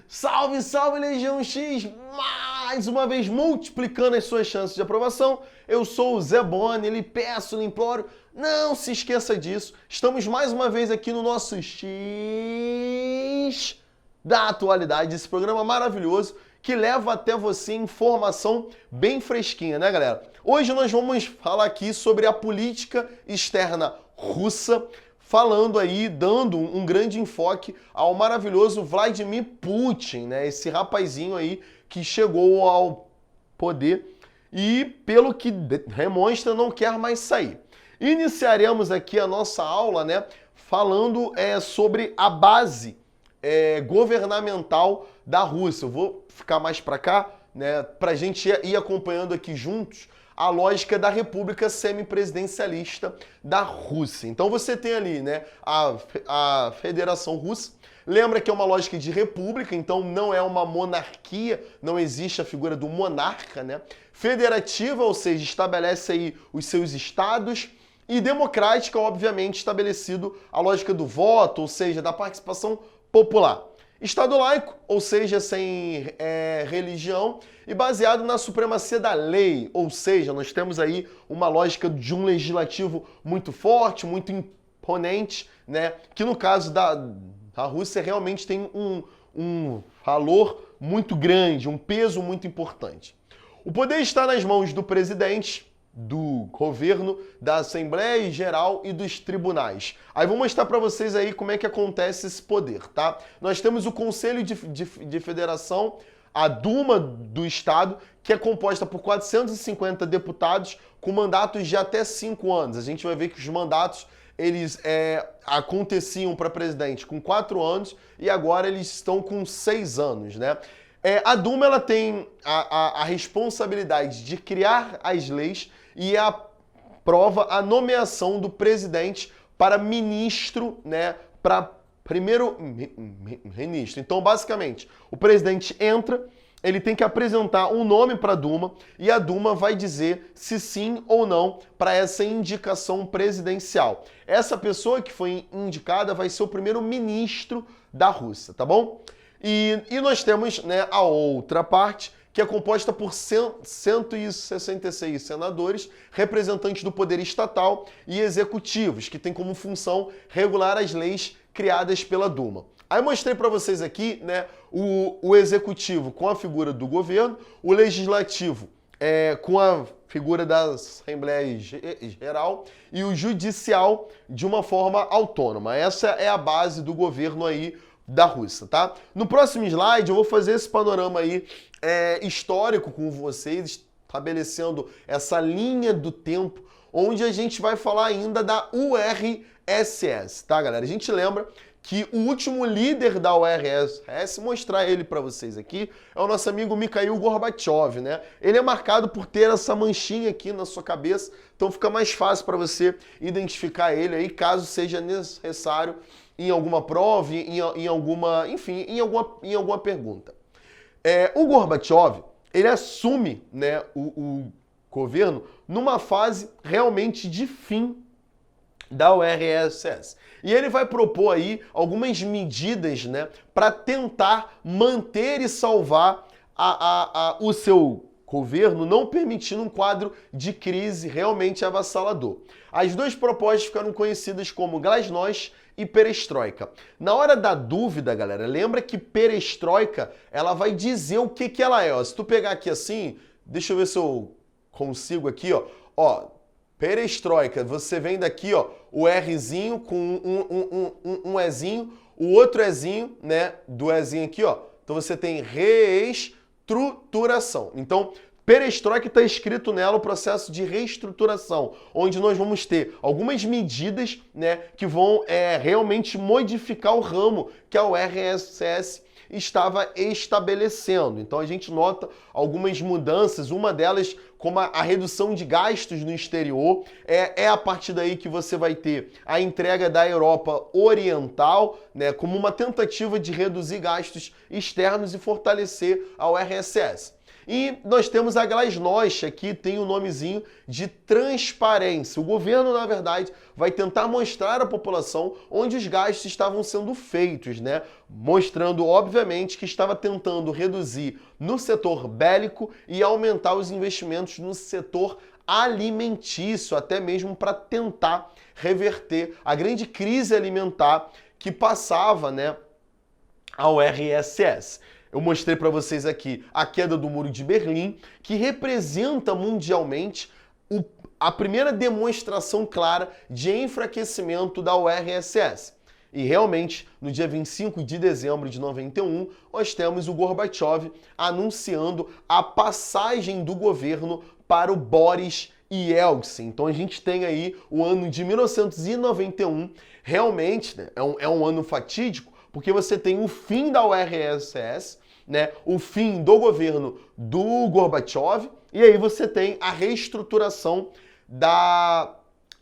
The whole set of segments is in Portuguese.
Salve, salve Legião X! Mais uma vez multiplicando as suas chances de aprovação. Eu sou o Zé Boni, lhe peço, lhe imploro, não se esqueça disso. Estamos mais uma vez aqui no nosso X da atualidade, esse programa maravilhoso que leva até você informação bem fresquinha, né, galera? Hoje nós vamos falar aqui sobre a política externa russa, falando aí, dando um grande enfoque ao maravilhoso Vladimir Putin, né? Esse rapazinho aí que chegou ao poder e, pelo que demonstra, não quer mais sair. Iniciaremos aqui a nossa aula, né? Falando sobre a base governamental da Rússia. Eu vou ficar mais para cá, né? Para a gente ir acompanhando aqui juntos a lógica da República Semipresidencialista da Rússia. Então você tem ali, né, a Federação Russa. Lembra que é uma lógica de república, então não é uma monarquia, não existe a figura do monarca, né? Federativa, ou seja, estabelece aí os seus estados. E democrática, obviamente, estabelecido a lógica do voto, ou seja, da participação popular. Estado laico, ou seja, sem religião, e baseado na supremacia da lei, ou seja, nós temos aí uma lógica de um legislativo muito forte, muito imponente, né? Que no caso da Rússia realmente tem um valor muito grande, um peso muito importante. O poder está nas mãos do presidente, do governo, da Assembleia Geral e dos tribunais. Aí vou mostrar para vocês aí como é que acontece esse poder, tá? Nós temos o Conselho de Federação, a Duma do Estado, que é composta por 450 deputados com mandatos de até 5 anos. A gente vai ver que os mandatos eles aconteciam para presidente com 4 anos e agora eles estão com 6 anos, né? A Duma ela tem a responsabilidade de criar as leis e aprova a nomeação do presidente para ministro, né, para primeiro-ministro. Então, basicamente, o presidente entra, ele tem que apresentar um nome para a Duma e a Duma vai dizer se sim ou não para essa indicação presidencial. Essa pessoa que foi indicada vai ser o primeiro-ministro da Rússia, tá bom? E nós temos, né, a outra parte, que é composta por 166 senadores, representantes do poder estatal e executivos, que tem como função regular as leis criadas pela Duma. Aí mostrei para vocês aqui, né, o executivo com a figura do governo, o legislativo com a figura da Assembleia Geral e o judicial de uma forma autônoma. Essa é a base do governo aí da Rússia, tá? No próximo slide eu vou fazer esse panorama aí histórico com vocês, estabelecendo essa linha do tempo, onde a gente vai falar ainda da URSS, tá, galera? A gente lembra que o último líder da URSS, mostrar ele para vocês aqui, é o nosso amigo Mikhail Gorbachev, né? Ele é marcado por ter essa manchinha aqui na sua cabeça, então fica mais fácil para você identificar ele aí, caso seja necessário em alguma prova, em alguma pergunta. O Gorbachev, ele assume, né, o governo numa fase realmente de fim da URSS. E ele vai propor aí algumas medidas, né, para tentar manter e salvar o seu governo, não permitindo um quadro de crise realmente avassalador. As duas propostas ficaram conhecidas como glasnost e perestroika. Na hora da dúvida, galera, lembra que perestroika, ela vai dizer o que ela é. Ó, se tu pegar aqui assim, deixa eu ver se eu consigo aqui, ó, perestroika, você vem daqui, ó, o Rzinho com um Ezinho, o outro Ezinho, né, do Ezinho aqui, ó. Então você tem reestruturação. Então, perestroika está escrito nela o processo de reestruturação, onde nós vamos ter algumas medidas, né, que vão realmente modificar o ramo que a URSS estava estabelecendo. Então a gente nota algumas mudanças, uma delas como a redução de gastos no exterior, a partir daí que você vai ter a entrega da Europa Oriental, né, como uma tentativa de reduzir gastos externos e fortalecer a URSS. E nós temos a Glasnost, aqui tem o nomezinho de transparência. O governo, na verdade, vai tentar mostrar à população onde os gastos estavam sendo feitos, né? Mostrando, obviamente, que estava tentando reduzir no setor bélico e aumentar os investimentos no setor alimentício, até mesmo para tentar reverter a grande crise alimentar que passava, né, a URSS. Eu mostrei para vocês aqui a queda do Muro de Berlim, que representa mundialmente a primeira demonstração clara de enfraquecimento da URSS. E realmente, no dia 25 de dezembro de 91, nós temos o Gorbachev anunciando a passagem do governo para o Boris Yeltsin. Então a gente tem aí o ano de 1991, realmente, né, é um ano fatídico, porque você tem o fim da URSS, né, o fim do governo do Gorbachev, e aí você tem a reestruturação da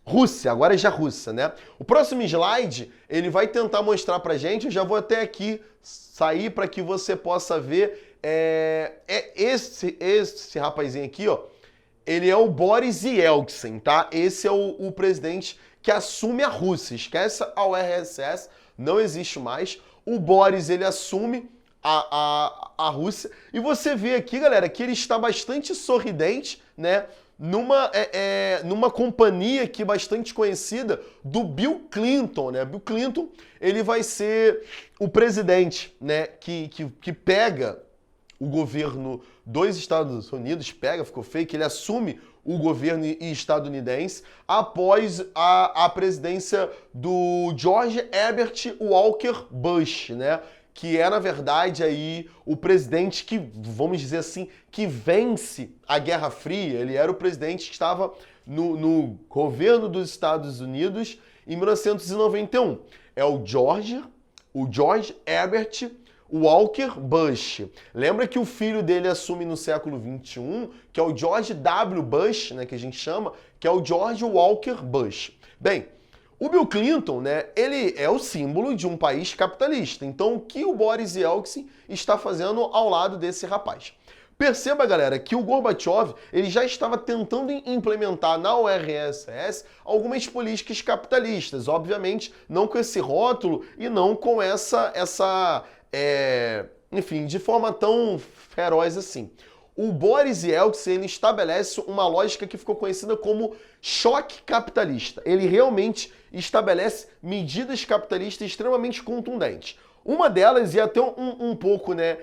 Rússia, agora já Rússia, né? O próximo slide, ele vai tentar mostrar pra gente, eu já vou até aqui sair para que você possa ver, esse rapazinho aqui, ó, ele é o Boris Yeltsin, tá? Esse é o presidente que assume a Rússia, esquece a URSS, não existe mais. O Boris, ele assume a Rússia. E você vê aqui, galera, que ele está bastante sorridente, né? Numa companhia aqui bastante conhecida do Bill Clinton, né? Bill Clinton, ele vai ser o presidente, né? Que pega o governo dos Estados Unidos, ficou feio, que ele assume o governo estadunidense após a presidência do George Herbert Walker Bush, né? Que é, na verdade, aí o presidente que, vamos dizer assim, que vence a Guerra Fria. Ele era o presidente que estava no governo dos Estados Unidos em 1991. É o George Herbert Walker Bush. Lembra que o filho dele assume no século XXI, que é o George W. Bush, né, que a gente chama, que é o George Walker Bush. Bem, o Bill Clinton, né, ele é o símbolo de um país capitalista. Então, o que o Boris Yeltsin está fazendo ao lado desse rapaz? Perceba, galera, que o Gorbachev ele já estava tentando implementar na URSS algumas políticas capitalistas. Obviamente, não com esse rótulo e não com enfim, de forma tão feroz assim. O Boris Yeltsin ele estabelece uma lógica que ficou conhecida como choque capitalista. Ele realmente estabelece medidas capitalistas extremamente contundentes. Uma delas, e até um pouco, né,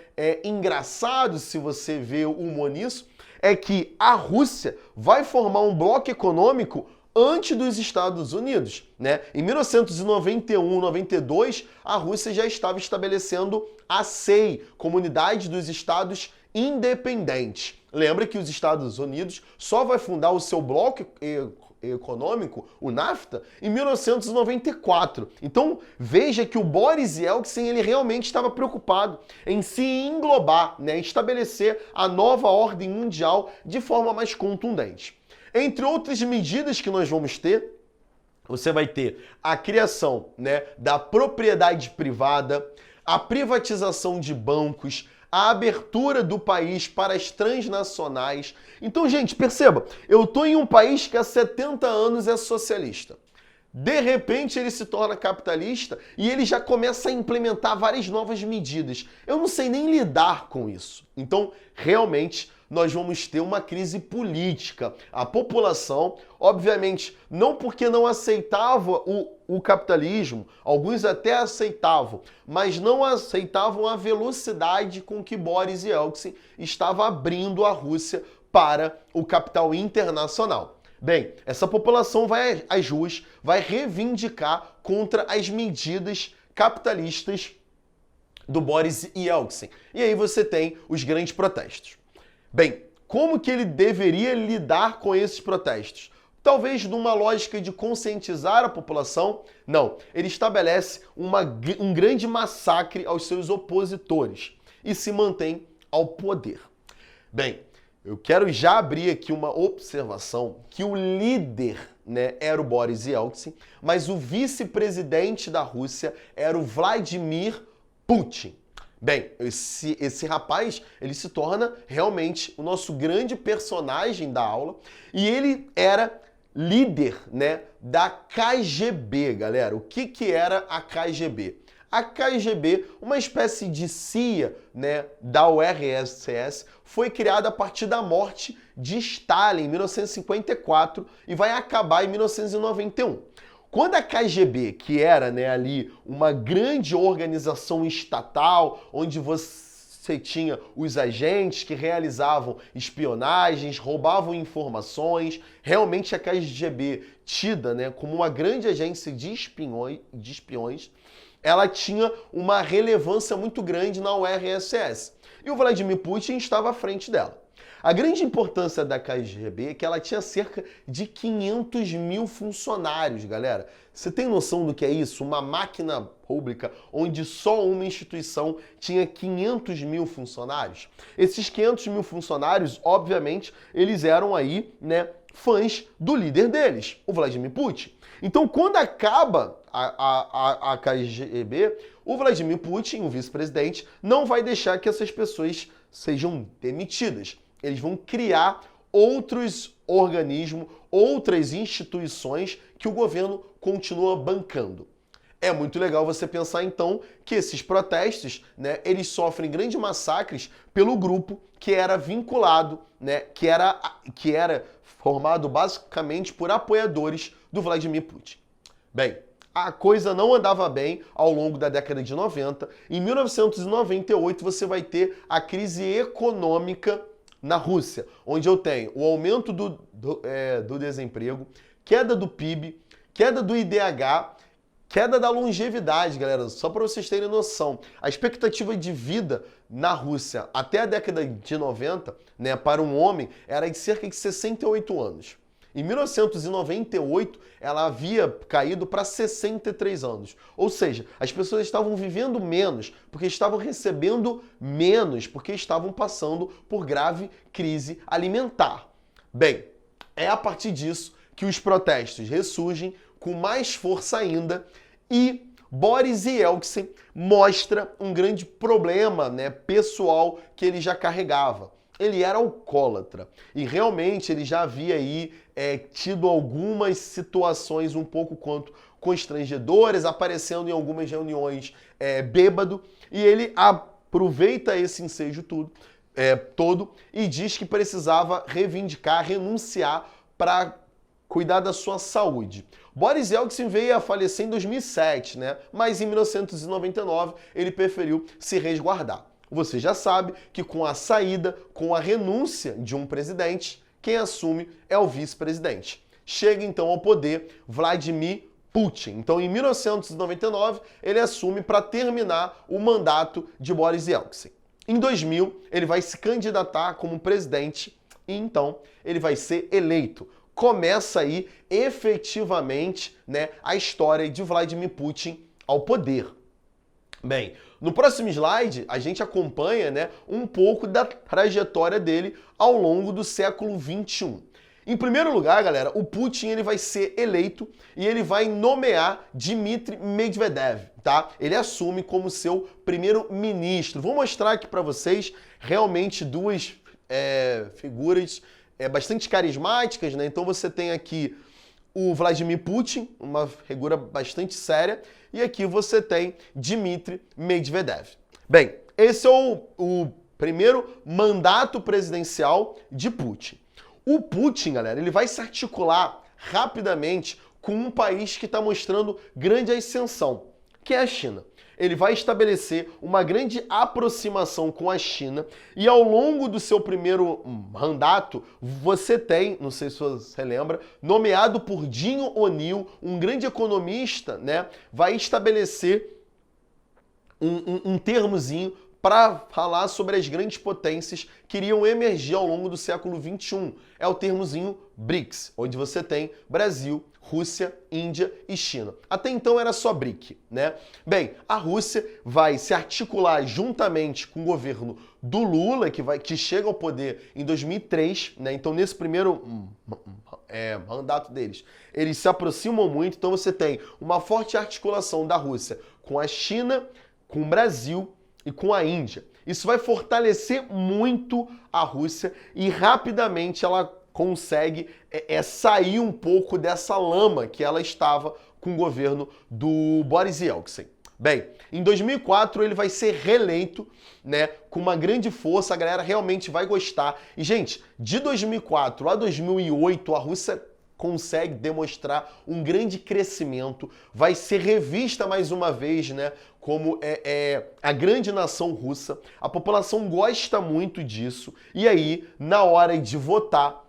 engraçado se você vê o humor nisso, é que a Rússia vai formar um bloco econômico antes dos Estados Unidos, né? Em 1991, 92, a Rússia já estava estabelecendo a CEI, Comunidade dos Estados Independentes. Lembra que os Estados Unidos só vai fundar o seu bloco econômico, o NAFTA, em 1994. Então, veja que o Boris Yeltsin ele realmente estava preocupado em se englobar, né? Estabelecer a nova ordem mundial de forma mais contundente. Entre outras medidas que nós vamos ter, você vai ter a criação, né, da propriedade privada, a privatização de bancos, a abertura do país para as transnacionais. Então, gente, perceba, eu estou em um país que há 70 anos é socialista. De repente ele se torna capitalista e ele já começa a implementar várias novas medidas. Eu não sei nem lidar com isso. Então, realmente, nós vamos ter uma crise política. A população, obviamente, não porque não aceitava o capitalismo, alguns até aceitavam, mas não aceitavam a velocidade com que Boris Yeltsin estava abrindo a Rússia para o capital internacional. Bem, essa população vai às ruas, vai reivindicar contra as medidas capitalistas do Boris Yeltsin. E aí você tem os grandes protestos. Bem, como que ele deveria lidar com esses protestos? Talvez numa lógica de conscientizar a população? Não, ele estabelece um grande massacre aos seus opositores e se mantém ao poder. Bem, eu quero já abrir aqui uma observação que o líder, né, era o Boris Yeltsin, mas o vice-presidente da Rússia era o Vladimir Putin. Bem, esse rapaz, ele se torna realmente o nosso grande personagem da aula e ele era líder, né, da KGB, galera. O que era a KGB? A KGB, uma espécie de CIA, né, da URSS, foi criada a partir da morte de Stalin em 1954 e vai acabar em 1991. Quando a KGB, que era, né, ali uma grande organização estatal, onde você tinha os agentes que realizavam espionagens, roubavam informações, realmente a KGB, tida, né, como uma grande agência de espiões, ela tinha uma relevância muito grande na URSS. E o Vladimir Putin estava à frente dela. A grande importância da KGB é que ela tinha cerca de 500 mil funcionários, galera. Você tem noção do que é isso? Uma máquina pública onde só uma instituição tinha 500 mil funcionários? Esses 500 mil funcionários, obviamente, eles eram aí, né, fãs do líder deles, o Vladimir Putin. Então, quando acaba a KGB, o Vladimir Putin, o vice-presidente, não vai deixar que essas pessoas sejam demitidas. Eles vão criar outros organismos, outras instituições que o governo continua bancando. É muito legal você pensar, então, que esses protestos, né, eles sofrem grandes massacres pelo grupo que era vinculado, né, que era formado basicamente por apoiadores do Vladimir Putin. Bem, a coisa não andava bem ao longo da década de 90. Em 1998, você vai ter a crise econômica na Rússia, onde eu tenho o aumento do desemprego, queda do PIB, queda do IDH, queda da longevidade, galera. Só para vocês terem noção, a expectativa de vida na Rússia até a década de 90, né, para um homem, era de cerca de 68 anos. Em 1998, ela havia caído para 63 anos. Ou seja, as pessoas estavam vivendo menos, porque estavam recebendo menos, porque estavam passando por grave crise alimentar. Bem, é a partir disso que os protestos ressurgem com mais força ainda e Boris Yeltsin mostra um grande problema, né, pessoal que ele já carregava. Ele era alcoólatra e realmente ele já havia aí tido algumas situações um pouco quanto constrangedoras, aparecendo em algumas reuniões bêbado, e ele aproveita esse ensejo todo e diz que precisava reivindicar, renunciar para cuidar da sua saúde. Boris Yeltsin veio a falecer em 2007, né? Mas em 1999 ele preferiu se resguardar. Você já sabe que com a saída, com a renúncia de um presidente, quem assume é o vice-presidente. Chega então ao poder Vladimir Putin. Então, em 1999, ele assume para terminar o mandato de Boris Yeltsin. Em 2000, ele vai se candidatar como presidente e então ele vai ser eleito. Começa aí efetivamente, né, a história de Vladimir Putin ao poder. Bem, no próximo slide, a gente acompanha, né, um pouco da trajetória dele ao longo do século XXI. Em primeiro lugar, galera, o Putin ele vai ser eleito e ele vai nomear Dmitry Medvedev, tá? Ele assume como seu primeiro-ministro. Vou mostrar aqui para vocês realmente duas figuras bastante carismáticas, né? Então você tem aqui o Vladimir Putin, uma figura bastante séria, e aqui você tem Dmitry Medvedev. Bem, esse é o primeiro mandato presidencial de Putin. O Putin, galera, ele vai se articular rapidamente com um país que está mostrando grande ascensão, que é a China. Ele vai estabelecer uma grande aproximação com a China e ao longo do seu primeiro mandato, você tem, não sei se você lembra, nomeado por Jim O'Neill, um grande economista, né, vai estabelecer um termozinho para falar sobre as grandes potências que iriam emergir ao longo do século XXI. É o termozinho BRICS, onde você tem Brasil, Rússia, Índia e China. Até então era só BRIC, né? Bem, a Rússia vai se articular juntamente com o governo do Lula, que chega ao poder em 2003, né? Então, nesse primeiro mandato deles, eles se aproximam muito. Então, você tem uma forte articulação da Rússia com a China, com o Brasil e com a Índia. Isso vai fortalecer muito a Rússia e rapidamente ela consegue sair um pouco dessa lama que ela estava com o governo do Boris Yeltsin. Bem, em 2004 ele vai ser reeleito, né, com uma grande força, a galera realmente vai gostar. E, gente, de 2004 a 2008 a Rússia consegue demonstrar um grande crescimento, vai ser revista mais uma vez, né, como a grande nação russa. A população gosta muito disso. E aí, na hora de votar,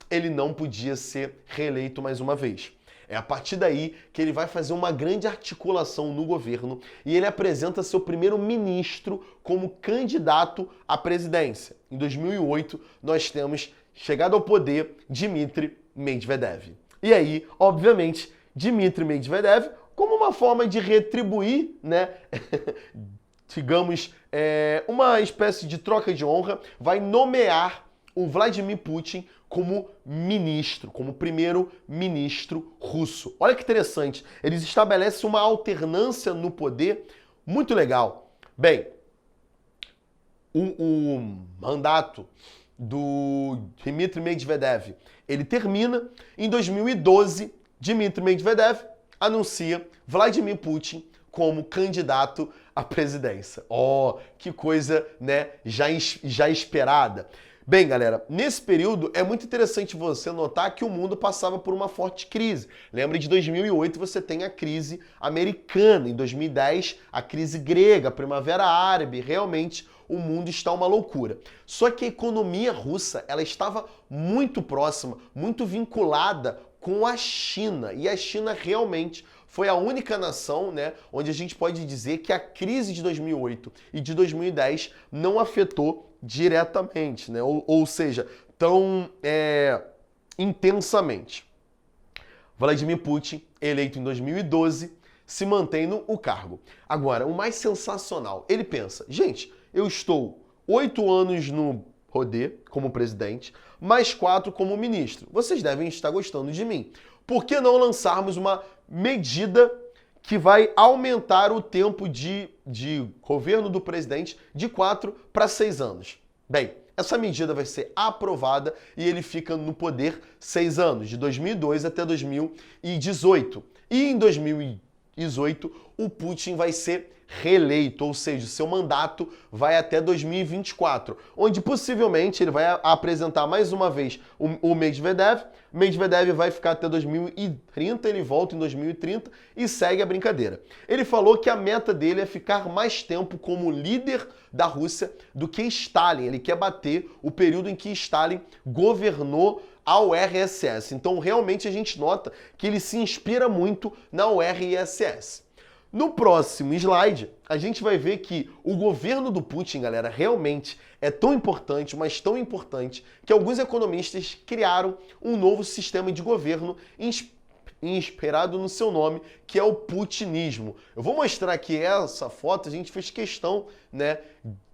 ele não podia ser reeleito mais uma vez. É a partir daí que ele vai fazer uma grande articulação no governo e ele apresenta seu primeiro ministro como candidato à presidência. Em 2008, nós temos chegado ao poder Dmitry Medvedev. E aí, obviamente, Dmitry Medvedev, como uma forma de retribuir, né, digamos, uma espécie de troca de honra, vai nomear o Vladimir Putin como ministro, como primeiro-ministro russo. Olha que interessante, eles estabelecem uma alternância no poder muito legal. Bem, o mandato do Dmitry Medvedev, ele termina. Em 2012, Dmitry Medvedev anuncia Vladimir Putin como candidato à presidência. Oh, que coisa, né, já esperada. Bem, galera, nesse período é muito interessante você notar que o mundo passava por uma forte crise. Lembra de 2008 você tem a crise americana, em 2010 a crise grega, a Primavera Árabe, realmente o mundo está uma loucura. Só que a economia russa, ela estava muito próxima, muito vinculada com a China, e a China realmente foi a única nação, né, onde a gente pode dizer que a crise de 2008 e de 2010 não afetou diretamente, né, ou seja, tão intensamente. Vladimir Putin, eleito em 2012, se mantém no cargo. Agora, o mais sensacional, ele pensa, gente, eu estou 8 anos no poder como presidente, mais 4 como ministro. Vocês devem estar gostando de mim. Por que não lançarmos uma medida que vai aumentar o tempo de governo do presidente de 4 para 6 anos? Bem, essa medida vai ser aprovada e ele fica no poder 6 anos, de 2002 até 2018. E em 2018, o Putin vai ser reeleito, ou seja, seu mandato vai até 2024, onde possivelmente ele vai apresentar mais uma vez o Medvedev. Medvedev vai ficar até 2030, ele volta em 2030 e segue a brincadeira. Ele falou que a meta dele é ficar mais tempo como líder da Rússia do que Stalin. Ele quer bater o período em que Stalin governou a URSS. Então, realmente, a gente nota que ele se inspira muito na URSS. No próximo slide, a gente vai ver que o governo do Putin, galera, realmente é tão importante, mas tão importante, que alguns economistas criaram um novo sistema de governo inspirado no seu nome, que é o putinismo. Eu vou mostrar aqui essa foto, a gente fez questão, né,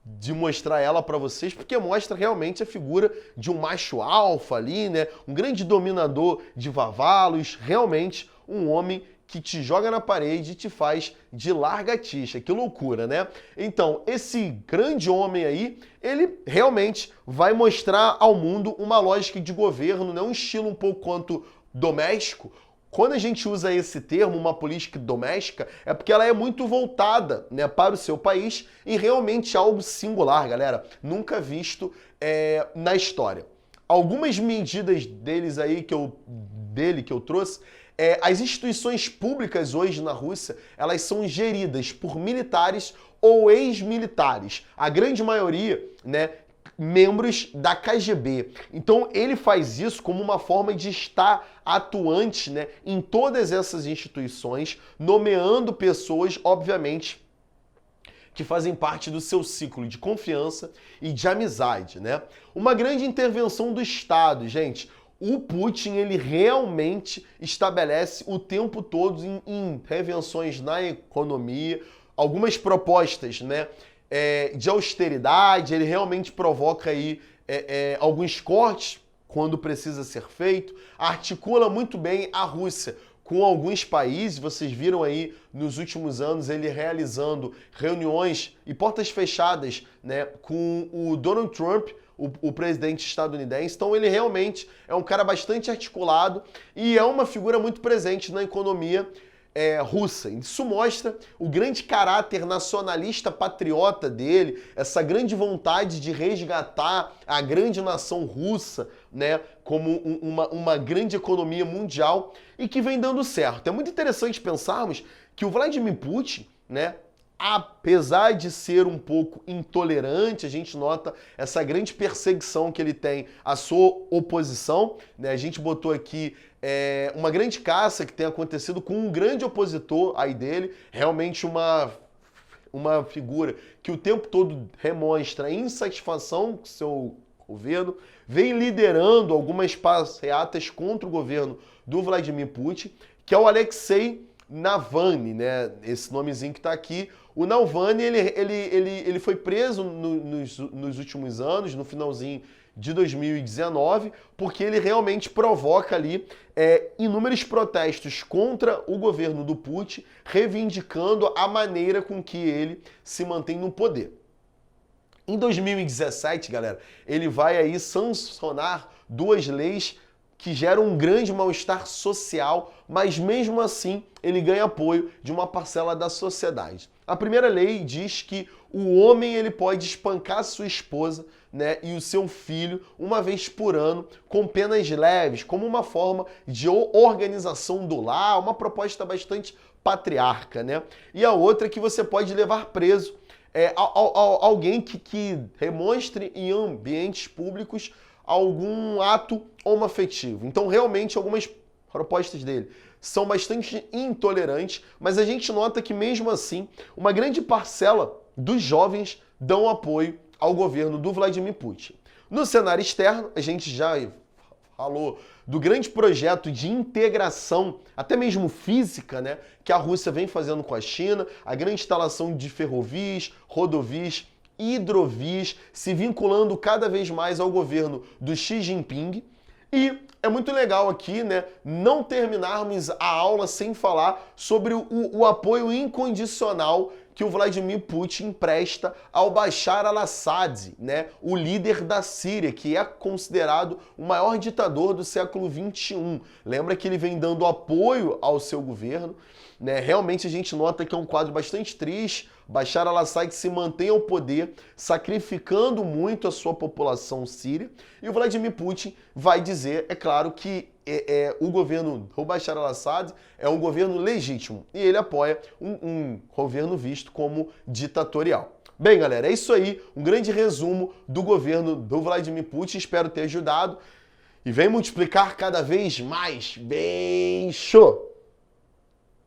de mostrar ela para vocês, porque mostra realmente a figura de um macho alfa ali, né, um grande dominador de cavalos, realmente um homem que te joga na parede e te faz de largatixa. Que loucura, né? Então, esse grande homem aí, ele realmente vai mostrar ao mundo uma lógica de governo, né? Um estilo um pouco quanto doméstico. Quando a gente usa esse termo, uma política doméstica, é porque ela é muito voltada, né, para o seu país e realmente algo singular, galera, nunca visto na história. Algumas medidas deles aí que eu trouxe, as instituições públicas hoje na Rússia, elas são geridas por militares ou ex-militares. A grande maioria, né, membros da KGB. Então ele faz isso como uma forma de estar atuante, né, em todas essas instituições, nomeando pessoas, obviamente, que fazem parte do seu ciclo de confiança e de amizade, né? Uma grande intervenção do Estado, gente. O Putin, ele realmente estabelece o tempo todo em intervenções na economia, algumas propostas, né, de austeridade, ele realmente provoca aí alguns cortes quando precisa ser feito, articula muito bem a Rússia com alguns países. Vocês viram aí nos últimos anos ele realizando reuniões e portas fechadas, né, com o Donald Trump, o presidente estadunidense. Então ele realmente é um cara bastante articulado e é uma figura muito presente na economia russa. Isso mostra o grande caráter nacionalista patriota dele, essa grande vontade de resgatar a grande nação russa, né, como uma grande economia mundial e que vem dando certo. É muito interessante pensarmos que o Vladimir Putin, né, apesar de ser um pouco intolerante, a gente nota essa grande perseguição que ele tem à sua oposição, né? A gente botou aqui uma grande caça que tem acontecido com um grande opositor aí dele, realmente uma figura que o tempo todo demonstra insatisfação com seu governo, vem liderando algumas passeatas contra o governo do Vladimir Putin, que é o Alexei Navalny, né? Esse nomezinho que está aqui. O Navalny, ele foi preso nos últimos anos, no finalzinho de 2019, porque ele realmente provoca ali inúmeros protestos contra o governo do Putin, reivindicando a maneira com que ele se mantém no poder. Em 2017, galera, ele vai aí sancionar 2 leis que geram um grande mal-estar social, mas mesmo assim ele ganha apoio de uma parcela da sociedade. A primeira lei diz que o homem ele pode espancar sua esposa, né, e o seu filho uma vez por ano com penas leves, como uma forma de organização do lar, uma proposta bastante patriarca, né? E a outra é que você pode levar preso alguém que demonstre em ambientes públicos algum ato homoafetivo. Então, realmente, algumas propostas dele são bastante intolerantes, mas a gente nota que, mesmo assim, uma grande parcela dos jovens dão apoio ao governo do Vladimir Putin. No cenário externo, a gente já falou do grande projeto de integração, até mesmo física, né, que a Rússia vem fazendo com a China, a grande instalação de ferrovias, rodovias, hidrovias, se vinculando cada vez mais ao governo do Xi Jinping. E é muito legal aqui, né, não terminarmos a aula sem falar sobre o apoio incondicional que o Vladimir Putin presta ao Bashar al-Assad, né, o líder da Síria, que é considerado o maior ditador do século XXI. Lembra que ele vem dando apoio ao seu governo, né? Realmente a gente nota que é um quadro bastante triste. Bashar al-Assad se mantém ao poder, sacrificando muito a sua população síria, e o Vladimir Putin vai dizer, é claro, que o governo do Bashar al-Assad é um governo legítimo, e ele apoia um governo visto como ditatorial. Bem, galera, é isso aí, um grande resumo do governo do Vladimir Putin, espero ter ajudado, e vem multiplicar cada vez mais. Bem show!